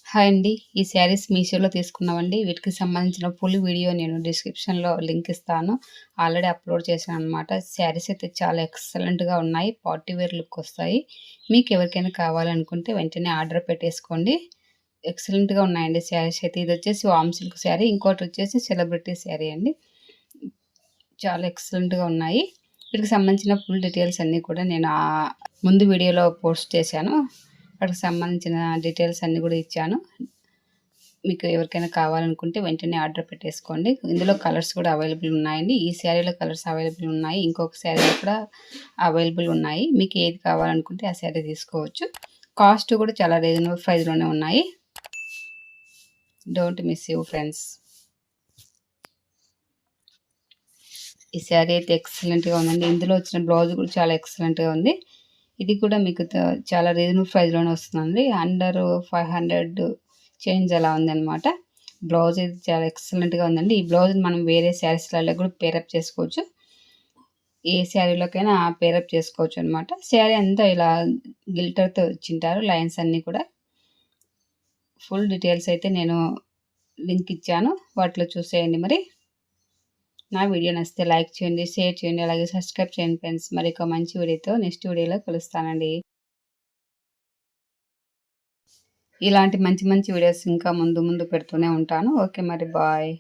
Hi అండి. ఈ శారీస్ మీషోలో తీసుకున్నామండి. వీటికి సంబంధించిన ఫుల్ వీడియో నేను డిస్క్రిప్షన్‌లో లింక్ ఇస్తాను. ఆల్రెడీ అప్‌లోడ్ చేశాననమాట. శారీస్ అయితే చాలా ఎక్సలెంట్‌గా ఉన్నాయి. పార్టీ వేర్ లుక్ వస్తాయి. మీకు ఎవరికైనా కావాలనుకుంటే వెంటనే ఆర్డర్ పెట్టేసుకోండి. ఎక్సలెంట్‌గా ఉన్నాయండి శారీస్ అయితే. ఇదొచ్చేసి వామ్ సిల్క్ శారీ. ఇంకోటొచ్చేసి సెలబ్రిటీ శారీ అండి. చాలా ఎక్సలెంట్‌గా ఉన్నాయి. వీటికి సంబంధించిన ఫుల్ డీటెయిల్స్ అన్నీ కూడా నేను ముందు వీడియోలో పోస్ట్ చేశాను. వాటికి సంబంధించిన డీటెయిల్స్ అన్నీ కూడా ఇచ్చాను. మీకు ఎవరికైనా కావాలనుకుంటే వెంటనే ఆర్డర్ పెట్టేసుకోండి. ఇందులో కలర్స్ కూడా అవైలబుల్ ఉన్నాయండి. ఈ శారీలో కలర్స్ అవైలబుల్ ఉన్నాయి. ఇంకొక శారీలో కూడా అవైలబుల్ ఉన్నాయి. మీకు ఏది కావాలనుకుంటే ఆ శారీ తీసుకోవచ్చు. కాస్ట్ కూడా చాలా రీజనబుల్ ప్రైస్‌లోనే ఉన్నాయి. Don't miss you friends. ఈ శారీ అయితే ఎక్సలెంట్‌గా ఉందండి. ఇందులో వచ్చిన బ్లౌజ్ కూడా చాలా ఎక్సలెంట్‌గా ఉంది. ఇది కూడా మీకు చాలా రీజనబుల్ ప్రైస్‌లోనే వస్తుందండి. అండర్ 500 చేంజ్ అలా ఉందనమాట. బ్లౌజ్ అయితే చాలా ఎక్సలెంట్‌గా ఉందండి. ఈ బ్లౌజ్‌ని మనం వేరే శారీస్‌లలో కూడా పేరప్ చేసుకోవచ్చు. ఏ శారీలోకైనా పేరప్ చేసుకోవచ్చు అనమాట. శారీ అంతా ఇలా గిల్టర్‌తో ఇచ్చింటారు లైన్స్ అన్నీ కూడా. ఫుల్ డీటెయిల్స్ అయితే నేను లింక్ ఇచ్చాను. వాటిలో చూసేయండి మరి. నా వీడియో నచ్చితే లైక్ చేయండి, షేర్ చేయండి, అలాగే సబ్స్క్రైబ్ చేయండి ఫ్రెండ్స్. మరొక మంచి వీడియోతో నెక్స్ట్ వీడియోలో కలుస్తానండి. ఇలాంటి మంచి మంచి వీడియోస్ ఇంకా ముందు ముందు పెడుతూనే ఉంటాను. ఓకే మరి బాయ్.